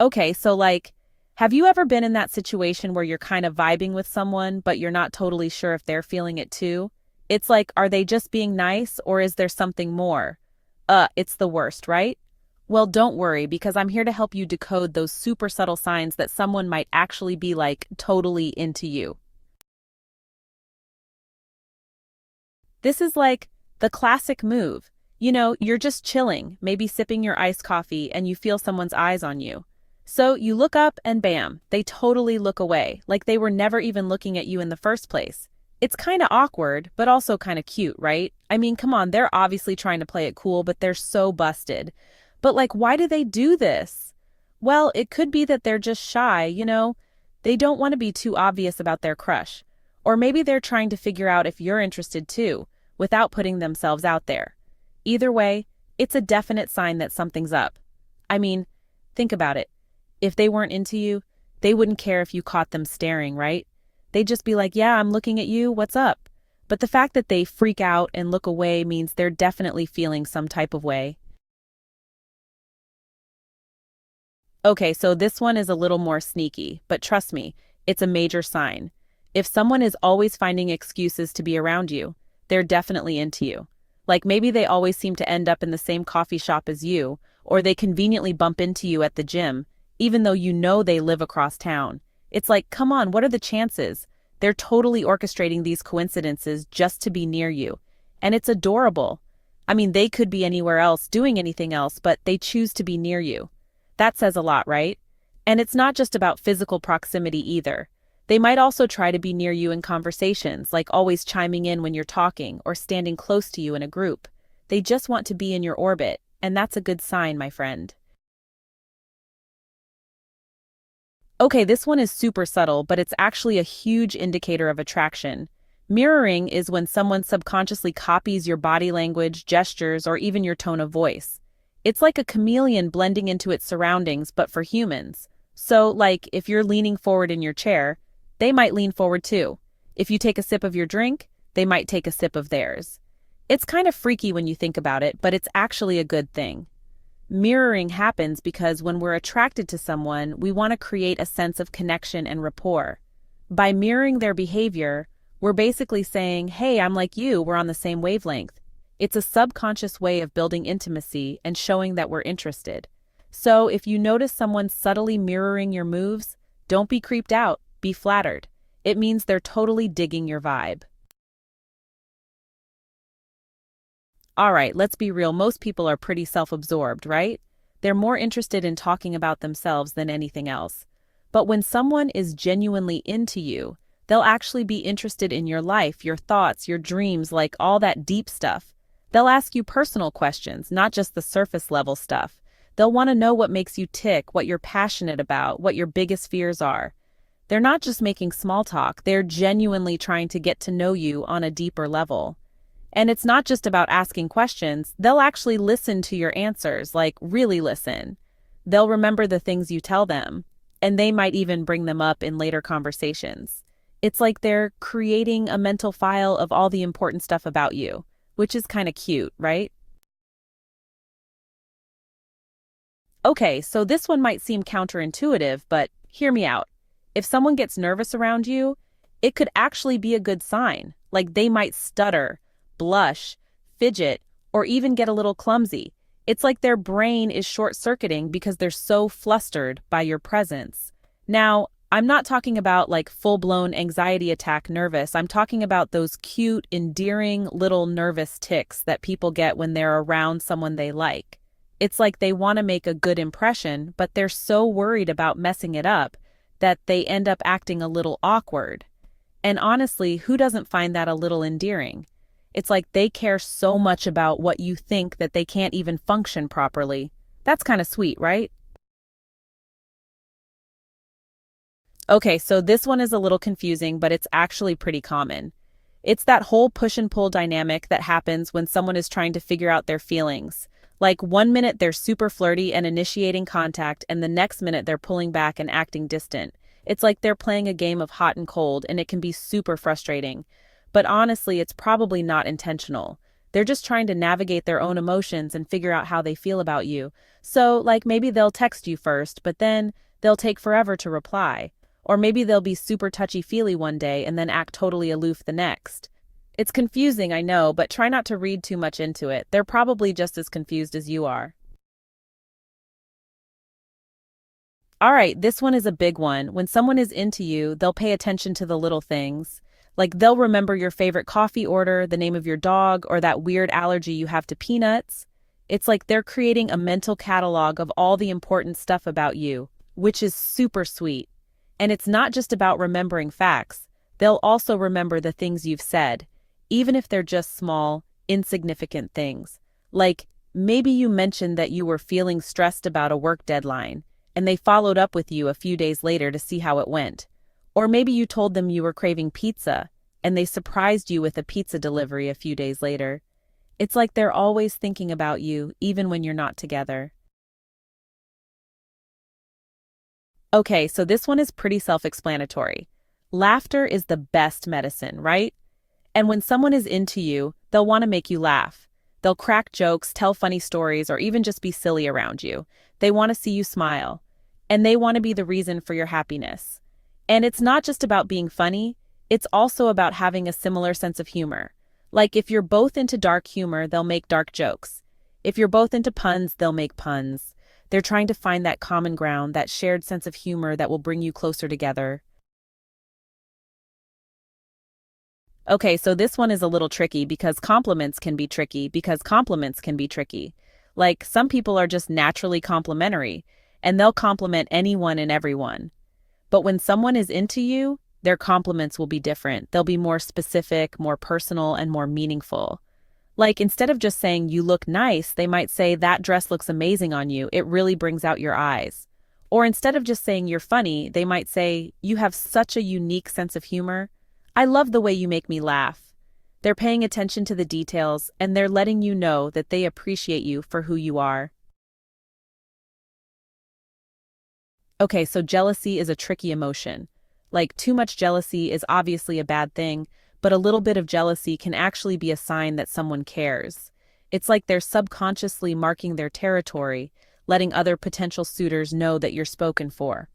Okay, so have you ever been in that situation where you're kind of vibing with someone, but you're not totally sure if they're feeling it too? It's like, are they just being nice or is there something more? It's the worst, right? Well, don't worry because I'm here to help you decode those super subtle signs that someone might actually be totally into you. This is like the classic move. You're just chilling, maybe sipping your iced coffee, and you feel someone's eyes on you. So you look up and bam, they totally look away, like they were never even looking at you in the first place. It's kind of awkward, but also kind of cute, right? I mean, come on, they're obviously trying to play it cool, but they're so busted. But why do they do this? Well, it could be that they're just shy. They don't want to be too obvious about their crush. Or maybe they're trying to figure out if you're interested too, without putting themselves out there. Either way, it's a definite sign that something's up. I mean, think about it. If they weren't into you, they wouldn't care if you caught them staring, right? They'd just be like, yeah, I'm looking at you, what's up? But the fact that they freak out and look away means they're definitely feeling some type of way. Okay, so this one is a little more sneaky, but trust me, it's a major sign. If someone is always finding excuses to be around you, they're definitely into you. Like maybe they always seem to end up in the same coffee shop as you, or they conveniently bump into you at the gym, even though you know they live across town. It's like, come on, what are the chances? They're totally orchestrating these coincidences just to be near you. And it's adorable. I mean, they could be anywhere else doing anything else, but they choose to be near you. That says a lot, right? And it's not just about physical proximity either. They might also try to be near you in conversations, like always chiming in when you're talking or standing close to you in a group. They just want to be in your orbit, and that's a good sign, my friend. Okay, this one is super subtle, but it's actually a huge indicator of attraction. Mirroring is when someone subconsciously copies your body language, gestures, or even your tone of voice. It's like a chameleon blending into its surroundings, but for humans. So, if you're leaning forward in your chair, they might lean forward too. If you take a sip of your drink, they might take a sip of theirs. It's kind of freaky when you think about it, but it's actually a good thing. Mirroring happens because when we're attracted to someone, we want to create a sense of connection and rapport. By mirroring their behavior, we're basically saying, hey, I'm like you, we're on the same wavelength. It's a subconscious way of building intimacy and showing that we're interested. So if you notice someone subtly mirroring your moves, don't be creeped out, be flattered. It means they're totally digging your vibe. All right, let's be real, most people are pretty self-absorbed, right? They're more interested in talking about themselves than anything else. But when someone is genuinely into you, they'll actually be interested in your life, your thoughts, your dreams, like all that deep stuff. They'll ask you personal questions, not just the surface level stuff. They'll want to know what makes you tick, what you're passionate about, what your biggest fears are. They're not just making small talk, they're genuinely trying to get to know you on a deeper level. And it's not just about asking questions, they'll actually listen to your answers, like really listen. They'll remember the things you tell them, and they might even bring them up in later conversations. It's like they're creating a mental file of all the important stuff about you, which is kind of cute, right? Okay, so this one might seem counterintuitive, but hear me out. If someone gets nervous around you, it could actually be a good sign, like they might stutter, blush, fidget, or even get a little clumsy. It's like their brain is short-circuiting because they're so flustered by your presence. Now, I'm not talking about full-blown anxiety attack nervous. I'm talking about those cute, endearing little nervous tics that people get when they're around someone they like. It's like they want to make a good impression, but they're so worried about messing it up that they end up acting a little awkward. And honestly, who doesn't find that a little endearing? It's like they care so much about what you think that they can't even function properly. That's kind of sweet, right? Okay, so this one is a little confusing, but it's actually pretty common. It's that whole push and pull dynamic that happens when someone is trying to figure out their feelings. Like one minute they're super flirty and initiating contact, and the next minute they're pulling back and acting distant. It's like they're playing a game of hot and cold, and it can be super frustrating. But honestly, it's probably not intentional. They're just trying to navigate their own emotions and figure out how they feel about you. So, like, maybe they'll text you first, but then they'll take forever to reply. Or maybe they'll be super touchy-feely one day and then act totally aloof the next. It's confusing, I know, but try not to read too much into it. They're probably just as confused as you are. All right, this one is a big one. When someone is into you, they'll pay attention to the little things. Like they'll remember your favorite coffee order, the name of your dog, or that weird allergy you have to peanuts. It's like they're creating a mental catalog of all the important stuff about you, which is super sweet. And it's not just about remembering facts. They'll also remember the things you've said, even if they're just small, insignificant things. Like, maybe you mentioned that you were feeling stressed about a work deadline, and they followed up with you a few days later to see how it went. Or maybe you told them you were craving pizza, and they surprised you with a pizza delivery a few days later. It's like they're always thinking about you, even when you're not together. Okay, so this one is pretty self-explanatory. Laughter is the best medicine, right? And when someone is into you, they'll want to make you laugh. They'll crack jokes, tell funny stories, or even just be silly around you. They want to see you smile. And they want to be the reason for your happiness. And it's not just about being funny, it's also about having a similar sense of humor. Like if you're both into dark humor, they'll make dark jokes. If you're both into puns, they'll make puns. They're trying to find that common ground, that shared sense of humor that will bring you closer together. Okay, so this one is a little tricky because compliments can be tricky. Like, some people are just naturally complimentary, and they'll compliment anyone and everyone. But when someone is into you, their compliments will be different. They'll be more specific, more personal, and more meaningful. Like, instead of just saying, "You look nice," they might say, "That dress looks amazing on you. It really brings out your eyes." Or instead of just saying, "You're funny," they might say, "You have such a unique sense of humor. I love the way you make me laugh." They're paying attention to the details, and they're letting you know that they appreciate you for who you are. Okay, so jealousy is a tricky emotion. Like, too much jealousy is obviously a bad thing, but a little bit of jealousy can actually be a sign that someone cares. It's like they're subconsciously marking their territory, letting other potential suitors know that you're spoken for.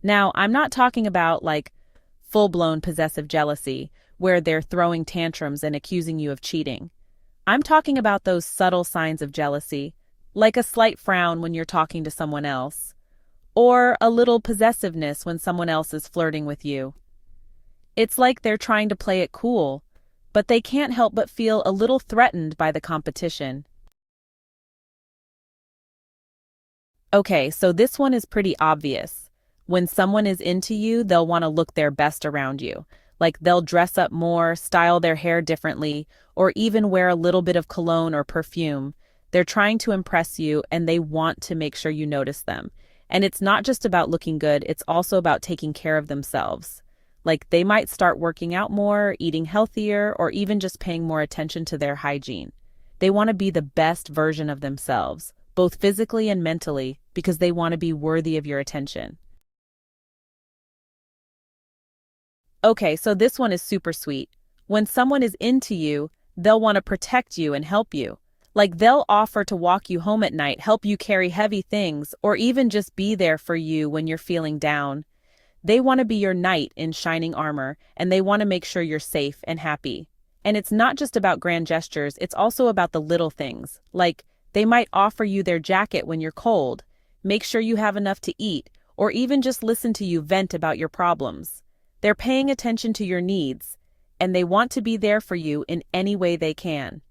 Now, I'm not talking about, like, full-blown possessive jealousy, where they're throwing tantrums and accusing you of cheating. I'm talking about those subtle signs of jealousy, like a slight frown when you're talking to someone else, or a little possessiveness when someone else is flirting with you. It's like they're trying to play it cool, but they can't help but feel a little threatened by the competition. Okay, so this one is pretty obvious. When someone is into you, they'll want to look their best around you. Like they'll dress up more, style their hair differently, or even wear a little bit of cologne or perfume. They're trying to impress you and they want to make sure you notice them. And it's not just about looking good, it's also about taking care of themselves. Like they might start working out more, eating healthier, or even just paying more attention to their hygiene. They want to be the best version of themselves, both physically and mentally, because they want to be worthy of your attention. Okay, so this one is super sweet. When someone is into you, they'll want to protect you and help you. Like they'll offer to walk you home at night, help you carry heavy things, or even just be there for you when you're feeling down. They want to be your knight in shining armor, and they want to make sure you're safe and happy. And it's not just about grand gestures, it's also about the little things. Like, they might offer you their jacket when you're cold, make sure you have enough to eat, or even just listen to you vent about your problems. They're paying attention to your needs, and they want to be there for you in any way they can.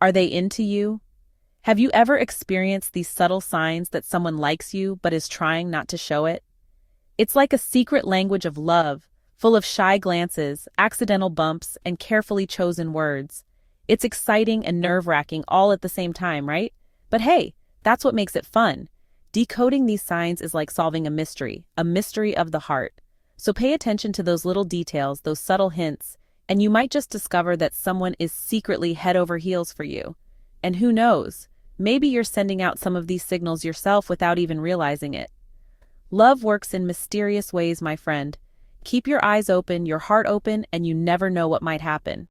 Are they into you? Have you ever experienced these subtle signs that someone likes you but is trying not to show it? It's like a secret language of love, full of shy glances, accidental bumps, and carefully chosen words. It's exciting and nerve-wracking all at the same time, right? But hey, that's what makes it fun. Decoding these signs is like solving a mystery of the heart. So pay attention to those little details, those subtle hints, and you might just discover that someone is secretly head over heels for you. And who knows? Maybe you're sending out some of these signals yourself without even realizing it. Love works in mysterious ways, my friend. Keep your eyes open, your heart open, and you never know what might happen.